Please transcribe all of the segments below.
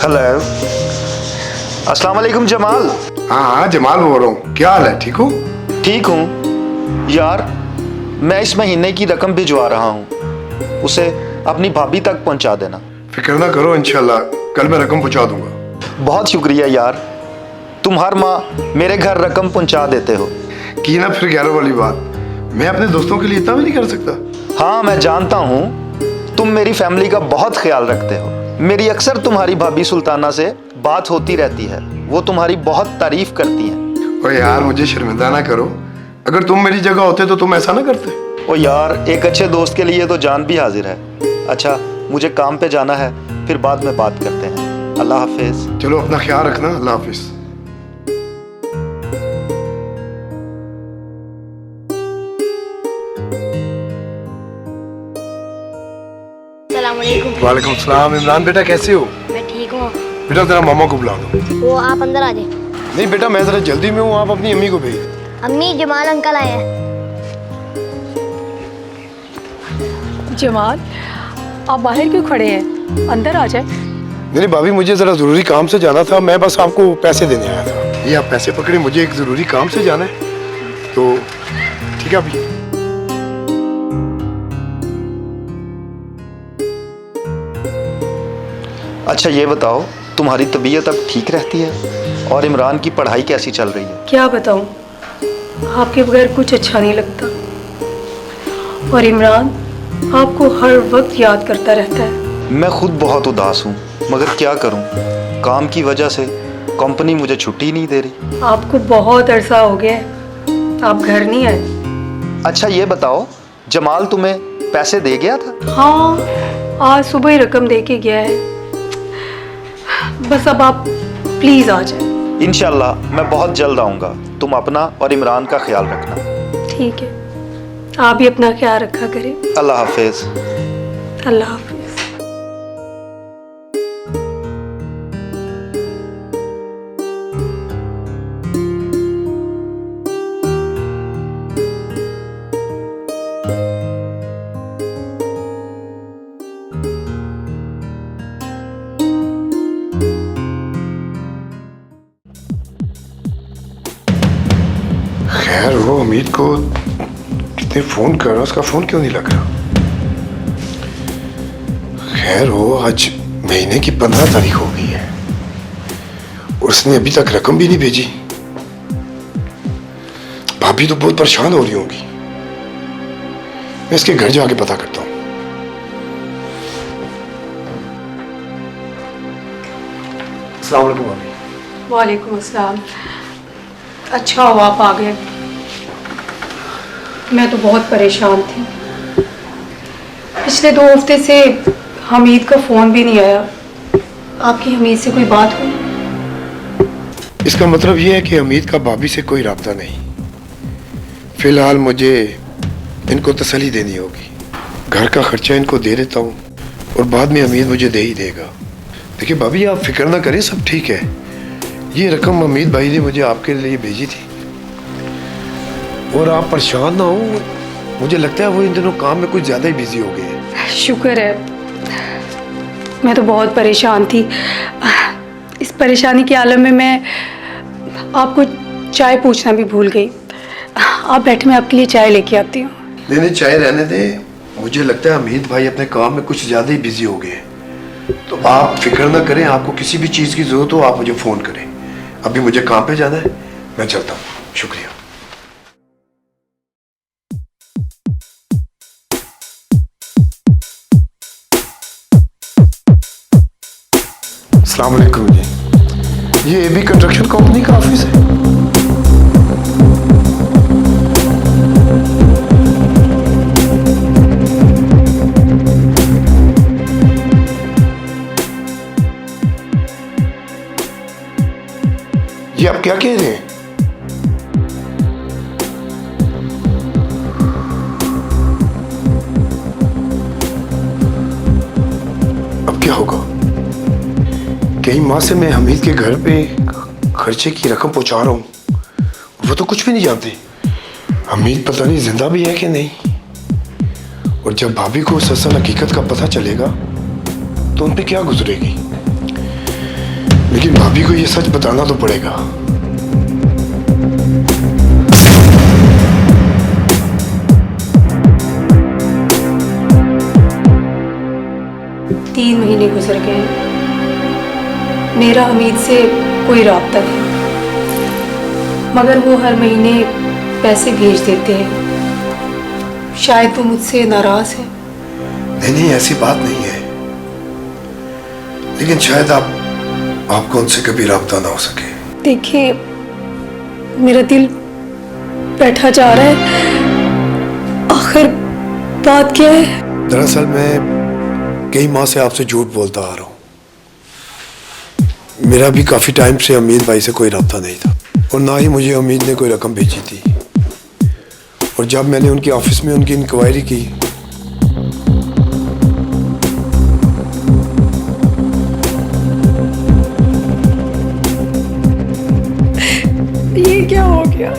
Hello, अस्सलाम वालेकुम जमाल। हाँ हाँ जमाल बोल रहा हूँ। क्या हाल है, ठीक हो? ठीक हूँ यार, मैं इस महीने की रकम भिजवा रहा हूँ, उसे अपनी भाभी तक पहुँचा देना। फिक्र ना करो, इंशाल्लाह कल मैं रकम पहुँचा दूंगा। बहुत शुक्रिया यार, तुम हर माह मेरे घर रकम पहुँचा देते हो। की ना फिर 11 वाली बात, मैं अपने दोस्तों के लिए इतना भी नहीं कर सकता। हाँ मैं जानता हूँ, तुम मेरी फैमिली का बहुत ख्याल रखते हो। मेरी अक्सर तुम्हारी भाभी सुल्ताना से बात होती रहती है, वो तुम्हारी बहुत तारीफ करती हैं। और यार मुझे शर्मिंदा ना करो, अगर तुम मेरी जगह होते तो तुम ऐसा ना करते। ओ यार, एक अच्छे दोस्त के लिए तो जान भी हाजिर है। अच्छा, मुझे काम पे जाना है, फिर बाद में बात करते हैं। अल्लाह हाफिज। चलो अपना ख्याल रखना, अल्लाह हाफिज। वालेकुम सलाम। इमरान बेटा कैसे हो? मैं ठीक हूँ। बेटा तेरा मामा को बुला दो। वो आप अंदर आ जाए। नहीं बेटा, मैं जरा जल्दी में हूँ, आप अपनी अम्मी को भेज। अम्मी, जमाल अंकल आए हैं। जमाल, आप बाहर क्यों खड़े हैं? अंदर आ जाए। नहीं भाभी, मुझे जरा जरूरी काम से जाना था, मैं बस आपको पैसे देने आया था। ये आप पैसे पकड़े, मुझे एक जरूरी काम से जाना है, तो ठीक है अभी। अच्छा ये बताओ, तुम्हारी तबीयत अब ठीक रहती है और इमरान की पढ़ाई कैसी चल रही है? क्या बताऊं, आपके बगैर कुछ अच्छा नहीं लगता। और इमरान आपको हर वक्त याद करता रहता है। मैं खुद बहुत उदास हूँ, मगर क्या करूँ, काम की वजह से कंपनी मुझे छुट्टी नहीं दे रही। आपको बहुत अरसा हो गया है, आप घर नहीं आए। अच्छा ये बताओ, जमाल तुम्हें पैसे दे गया था? हाँ, आज सुबह ही रकम दे के गया है। बस अब आप प्लीज आ जाए। इंशाल्लाह मैं बहुत जल्द आऊँगा। तुम अपना और इमरान का ख्याल रखना। ठीक है, आप भी अपना ख्याल रखा करें। अल्लाह हाफिज। अल्लाह हाफिज। खैर वो अमीर को कितने फोन कर रहा, उसका फोन क्यों नहीं लग रहा? खैर वो आज महीने की 15 तारीख हो गई है और उसने अभी तक रकम भी नहीं भेजी। भाभी तो बहुत परेशान हो रही होंगी। मैं इसके घर जाके पता करता हूँ। अस्सलाम वालेकुम भाभी। वालेकुम अस्सलाम। अच्छा हुआ आप आ गए, मैं तो बहुत परेशान थी। पिछले 2 हफ्ते से हमीद का फ़ोन भी नहीं आया। आपकी हमीद से कोई बात हुई? इसका मतलब यह है कि हमीद का भाभी से कोई राब्ता नहीं। फिलहाल मुझे इनको तसल्ली देनी होगी। घर का खर्चा इनको दे देता हूँ और बाद में हमीद मुझे दे ही देगा। देखिए भाभी, आप फिक्र ना करें, सब ठीक है। ये रकम हमीद भाई ने मुझे आपके लिए भेजी थी और आप परेशान ना हो। मुझे लगता है वो इन दिनों काम में कुछ ज़्यादा ही बिजी हो गए हैं। शुक्र है, मैं तो बहुत परेशान थी। इस परेशानी के आलम में मैं आपको चाय पूछना भी भूल गई। आप बैठे, मैं आपके लिए चाय लेके आती हूँ। नहीं नहीं, चाय रहने दें। मुझे लगता है हमीद भाई अपने काम में कुछ ज़्यादा ही बिजी हो गए हैं, तो आप फिक्र ना करें। आपको किसी भी चीज़ की ज़रूरत हो आप मुझे फ़ोन करें। अभी मुझे काम पे जाना है, मैं चलता हूँ। शुक्रिया। अस्सलाम वालेकुम जी, ये एबी कंस्ट्रक्शन कंपनी का ऑफिस है? ये आप क्या कह रहे हैं? अब क्या होगा? कई माह से मैं हमीद के घर पे खर्चे की रकम पहुंचा रहा हूँ, वो तो कुछ भी नहीं जानते। हमीद पता नहीं जिंदा भी है कि नहीं, और जब भाभी को असल हकीकत का पता चलेगा तो उन पे क्या गुजरेगी। लेकिन भाभी को ये सच बताना तो पड़ेगा। 3 महीने गुजर गए, मेरा हमीद से कोई राब्ता नहीं, मगर वो हर महीने पैसे भेज देते हैं। शायद वो मुझसे नाराज है। नहीं, ऐसी बात नहीं है, लेकिन शायद आपको उनसे कभी राब्ता ना हो सके। देखिए, मेरा दिल बैठा जा रहा है। आखिर बात क्या है? दरअसल मैं कई माह से आपसे झूठ बोलता आ रहा हूँ। मेरा भी काफी टाइम से हमीद भाई से कोई राब्ता नहीं था, और ना ही मुझे हमीद ने कोई रकम भेजी थी। और जब मैंने उनके ऑफिस में उनकी इंक्वायरी की, ये क्या हो गया?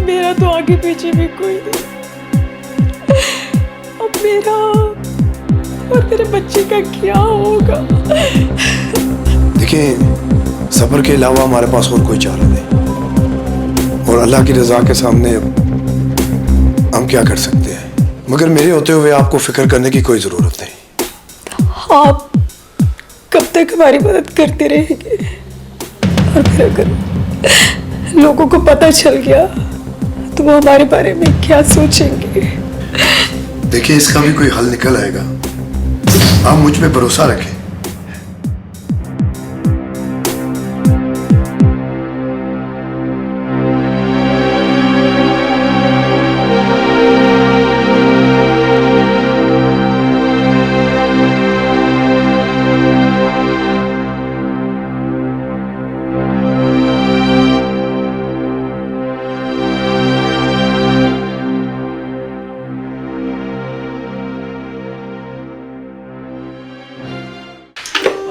मेरा तो आगे पीछे भी कोई नहीं। अब मेरा और मेरे बच्चे का क्या होगा? देखिए, सब्र के अलावा हमारे पास और कोई चारा नहीं, और अल्लाह की रजा के सामने हम क्या कर सकते हैं। मगर मेरे होते हुए आपको फिक्र करने की कोई जरूरत नहीं। आप कब तक हमारी मदद करते रहेंगे? और फिर अगर लोगों को पता चल गया तो वो हमारे बारे में क्या सोचेंगे? देखिए, इसका भी कोई हल निकल आएगा, आप मुझ पे भरोसा रखें।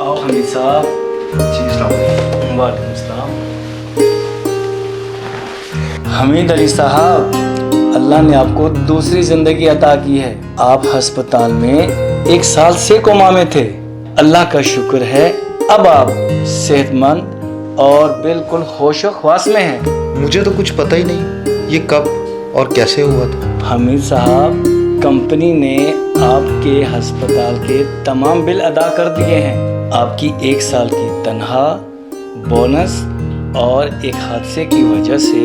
आओ हमीद साहब। जी अस्सलाम वालेकुम। वालेकुम सलाम। हमीद अली साहब, अल्लाह ने आपको दूसरी जिंदगी अता की है। आप अस्पताल में 1 साल से कोमा में थे। अल्लाह का शुक्र है, अब आप सेहतमंद और बिल्कुल होशो ख्वास में हैं। मुझे तो कुछ पता ही नहीं ये कब और कैसे हुआ था। हमीद साहब, कंपनी ने आपके अस्पताल के तमाम बिल अदा कर दिए हैं। आपकी 1 साल की तनख्वाह, बोनस और एक हादसे की वजह से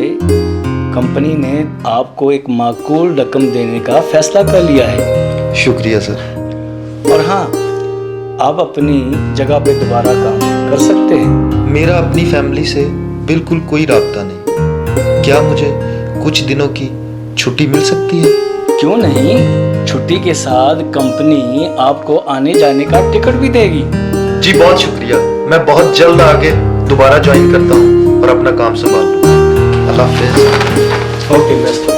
कंपनी ने आपको एक माकूल रकम देने का फैसला कर लिया है। शुक्रिया सर। और हाँ, आप अपनी जगह पे दोबारा काम कर सकते हैं। मेरा अपनी फैमिली से बिल्कुल कोई राब्ता नहीं। क्या मुझे कुछ दिनों की छुट्टी मिल सकती है? क्यों नहीं, छुट्टी के साथ कंपनी आपको आने जाने का टिकट भी देगी। जी बहुत शुक्रिया। मैं बहुत जल्द आगे दोबारा ज्वाइन करता हूँ और अपना काम संभाल लूँगा। अल्लाह हाफिज़। Okay, best of luck.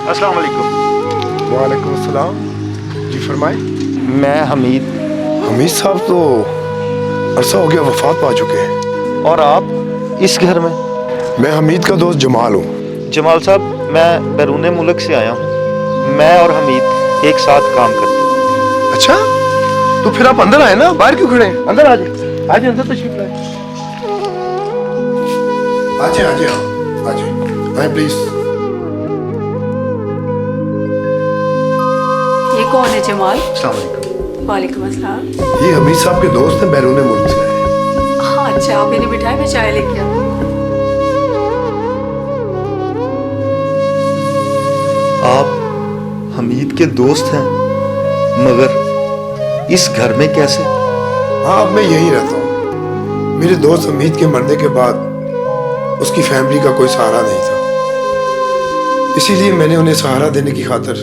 अस्सलाम वालेकुम। वालेकुम अस्सलाम। जी फरमाए। मैं हमीद। हमीद साहब तो अरसा हो गया वफात पा चुके हैं। और आप इस घर में? मैं हमीद का दोस्त जमाल हूँ। जमाल साहब, मैं बैरून मुल्क से आया हूँ। मैं और हमीद एक साथ काम करते हैं। अच्छा, तो फिर आप अंदर आए ना, बाहर क्यों खड़े हैं? अंदर आ जाए, आ जाए, अंदर तशरीफ लाए। आ जाए, आ जाए, आ जाए, आए प्लीज। ये कौन है जमाल? अस्सलाम वालेकुम। वालेकुम अस्सलाम। ये हमीद साहब के दोस्त हैं, बैरून मुल्क से आए। हाँ अच्छा, आप इन्हें बिठाए, मैं चाय लेके आऊँ। आप हमीद के दोस्त हैं, मगर इस घर में कैसे? हाँ, अब मैं यहीं रहता हूँ। मेरे दोस्त हमीद के मरने के बाद उसकी फैमिली का कोई सहारा नहीं था, इसीलिए मैंने उन्हें सहारा देने की खातिर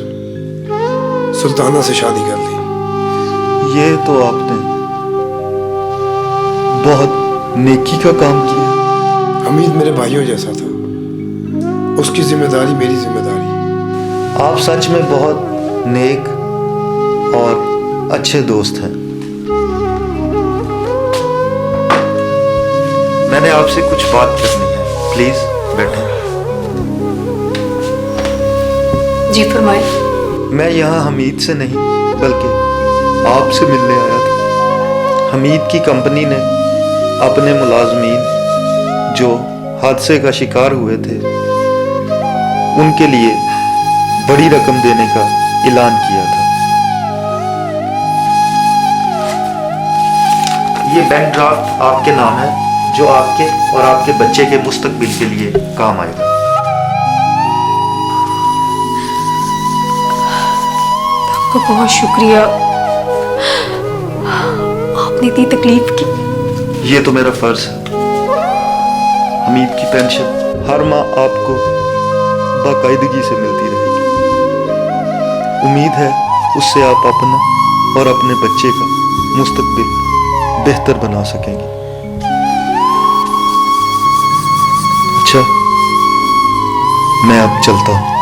सुल्ताना से शादी कर ली। ये तो आपने बहुत नेकी का काम किया। हमीद मेरे भाइयों जैसा था, उसकी जिम्मेदारी मेरी जिम्मेदारी। आप सच में बहुत नेक और अच्छे दोस्त हैं। मैंने आपसे कुछ बात करनी है, प्लीज बैठें। जी फरमाए। मैं यहाँ हमीद से नहीं बल्कि आपसे मिलने आया था। हमीद की कंपनी ने अपने मुलाजमीन जो हादसे का शिकार हुए थे उनके लिए बड़ी रकम देने का ऐलान किया था। ये बैंक ड्राफ्ट आपके नाम है जो आपके और आपके बच्चे के मुस्तकबिल के लिए काम आएगा। आपका बहुत शुक्रिया, आपने इतनी तकलीफ की। ये तो मेरा फर्ज है। हमीद की पेंशन हर माह आपको बाकायदगी से मिलती रहेगी। उम्मीद है उससे आप अपना और अपने बच्चे का मुस्तकबिल बेहतर बना सकेंगे। अच्छा, मैं अब चलता हूँ।